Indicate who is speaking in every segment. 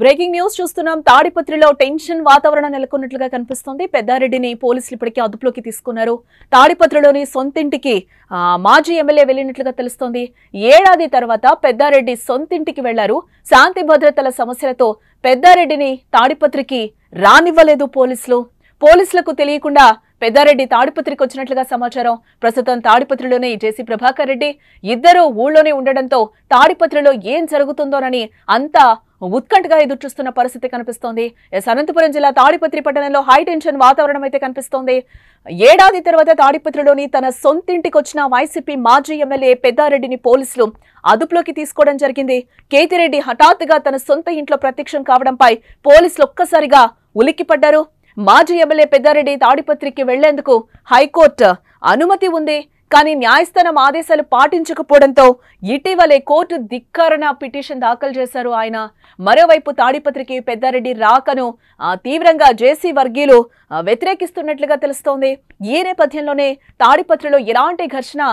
Speaker 1: Breaking news చూస్తున్నాం. తాడిపత్రిలో tension వాతావరణం నెలకొన్నట్లుగా కనిపిస్తోంది. పెద్దారెడ్డిని పోలీసులు ఇప్పటికే అదుపులోకి తీసుకున్నారు. తాడిపత్రిలోని సొంతింటికి మాజీ ఎమ్మెల్యే వెళ్లినట్లుగా తెలుస్తోంది. ఏడాది తర్వాత పెద్దారెడ్డి సొంతింటికి వెళ్లారు. శాంతి భద్రతల సమస్యలతో పెద్దారెడ్డిని తాడిపత్రికి రానివ్వలేదు పోలీసులకు తెలియకుండా పెద్దారెడ్డి తాడిపత్రికి వచ్చినట్లుగా సమాచారం. ప్రస్తుతం తాడిపత్రిలోనే జేసీ ప్రభాకర్ రెడ్డి ఇద్దరు ఊళ్ళోనే ఉండడంతో తాడిపత్రిలో ఏం జరుగుతుందోనని అంతా ఉత్కంఠగా ఎదురుచూస్తున్న పరిస్థితి కనిపిస్తోంది. అనంతపురం జిల్లా తాడిపత్రి పట్టణంలో హై టెన్షన్ వాతావరణం అయితే కనిపిస్తోంది. ఏడాది తర్వాత తాడిపత్రిలోని తన సొంతింటికి వచ్చిన వైసీపీ మాజీ ఎమ్మెల్యే పెద్దారెడ్డిని పోలీసులు అదుపులోకి తీసుకోవడం జరిగింది. కేతిరెడ్డి హఠాత్తుగా తన సొంత ఇంట్లో ప్రత్యక్షం కావడంపై పోలీసులు ఒక్కసారిగా ఉలిక్కిపడ్డారు. మాజీ ఎమ్మెల్యే పెద్దారెడ్డి తాడిపత్రికి వెళ్లేందుకు హైకోర్టు అనుమతి ఉంది. కానీ న్యాయస్థానం ఆదేశాలు పాటించకపోవడంతో ఇటీవలే కోర్టు ధిక్కరణ పిటిషన్ దాఖలు చేశారు ఆయన. మరోవైపు తాడిపత్రికి పెద్దారెడ్డి రాకను తీవ్రంగా జేసీ వర్గీయులు వ్యతిరేకిస్తున్నట్లుగా తెలుస్తోంది. ఈ నేపథ్యంలోనే తాడిపత్రిలో ఎలాంటి ఘర్షణ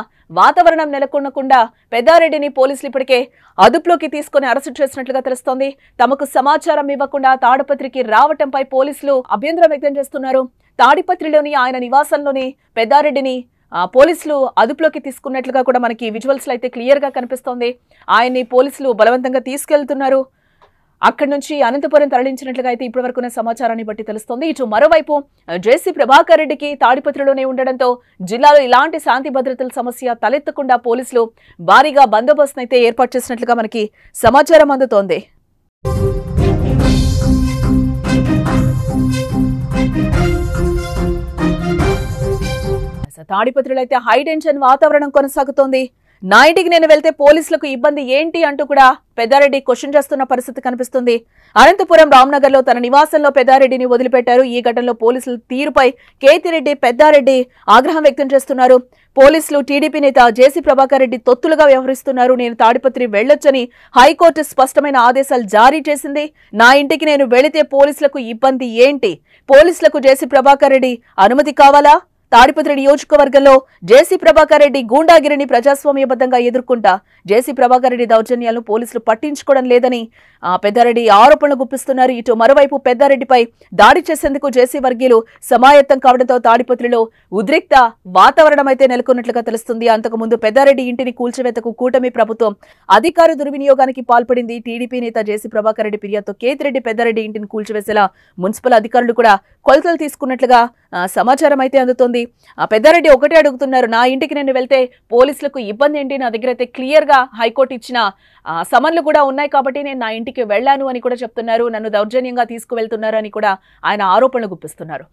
Speaker 1: వాతావరణం నెలకొనకుండా పెద్దారెడ్డిని పోలీసులు ఇప్పటికే అదుపులోకి తీసుకుని అరెస్టు చేసినట్లుగా తెలుస్తోంది. తమకు సమాచారం ఇవ్వకుండా తాడిపత్రికి రావటంపై పోలీసులు అభ్యంతరం వ్యక్తం చేస్తున్నారు. తాడిపత్రిలోని ఆయన నివాసంలోని పెద్దారెడ్డిని పోలీసులు అదుపులోకి తీసుకున్నట్లుగా కూడా మనకి విజువల్స్ లో అయితే క్లియర్ గా కనిపిస్తోంది. ఆయన్ని పోలీసులు బలవంతంగా తీసుకెళ్తున్నారు. అక్కడి నుంచి అనంతపురం తరలించినట్లుగా అయితే ఇప్పటి వరకున్న సమాచారాన్ని బట్టి తెలుస్తోంది. ఇటు మరోవైపు జేసీ ప్రభాకర్ రెడ్డికి తాడిపత్రిలోనే ఉండడంతో జిల్లాలో ఇలాంటి శాంతి భద్రతల సమస్య తలెత్తకుండా పోలీసులు భారీగా బందోబస్తును అయితే ఏర్పాటు చేసినట్లుగా మనకి సమాచారం అందుతోంది. తాడిపత్రిలో అయితే హై టెన్షన్ వాతావరణం కొనసాగుతోంది. నా ఇంటికి నేను వెళ్తే పోలీసులకు ఇబ్బంది ఏంటి అంటూ కూడా పెద్దారెడ్డి క్వశ్చన్ చేస్తున్న పరిస్థితి కనిపిస్తుంది. అనంతపురం రామ్నగర్ లో తన నివాసంలో పెద్దారెడ్డిని వదిలిపెట్టారు. ఈ ఘటనలో పోలీసుల తీరుపై కేతిరెడ్డి పెద్దారెడ్డి ఆగ్రహం వ్యక్తం చేస్తున్నారు. పోలీసులు టీడీపీ నేత జేసీ ప్రభాకర్ రెడ్డి తొత్తులుగా వ్యవహరిస్తున్నారు. నేను తాడిపత్రి వెళ్లొచ్చని హైకోర్టు స్పష్టమైన ఆదేశాలు జారీ చేసింది. నా ఇంటికి నేను వెళితే పోలీసులకు ఇబ్బంది ఏంటి? పోలీసులకు జేసీ ప్రభాకర్ రెడ్డి అనుమతి కావాలా? తాడిపత్రి నియోజకవర్గంలో జేసీ ప్రభాకర్ రెడ్డి గూండాగిరిని ప్రజాస్వామ్యబద్ధంగా ఎదుర్కొంటా జేసీ ప్రభాకర్ రెడ్డి దౌర్జన్యాలను పోలీసులు పట్టించుకోవడం లేదని పెద్దారెడ్డి ఆరోపణలు గుప్పిస్తున్నారు. ఇటు మరోవైపు పెద్దారెడ్డిపై దాడి చేసేందుకు జేసీ వర్గీయులు సమాయత్తం కావడంతో తాడిపత్రిలో ఉద్రిక్త వాతావరణం అయితే నెలకొన్నట్లుగా తెలుస్తుంది. అంతకుముందు పెద్దారెడ్డి ఇంటిని కూల్చివేతకు కూటమి ప్రభుత్వం అధికార దుర్వినియోగానికి పాల్పడింది. టీడీపీ నేత జేసీ ప్రభాకర్ రెడ్డి ఫిర్యాదుతో కేతిరెడ్డి పెద్దారెడ్డి ఇంటిని కూల్చివేసేలా మున్సిపల్ అధికారులు కూడా కొలతలు తీసుకున్నట్లుగా సమాచారం అయితే అందుతోంది. పెద్దారెడ్డి ఒకటే అడుగుతున్నారు, నా ఇంటికి నేను వెళ్తే పోలీసులకు ఇబ్బంది ఏంటి? నా దగ్గర అయితే క్లియర్ గా హైకోర్టు ఇచ్చిన సమన్లు కూడా ఉన్నాయి కాబట్టి నేను నా ఇంటికి వెళ్లాను అని కూడా చెప్తున్నారు. నన్ను దౌర్జన్యంగా తీసుకువెళ్తున్నారు అని కూడా ఆయన ఆరోపణలు గుప్పిస్తున్నారు.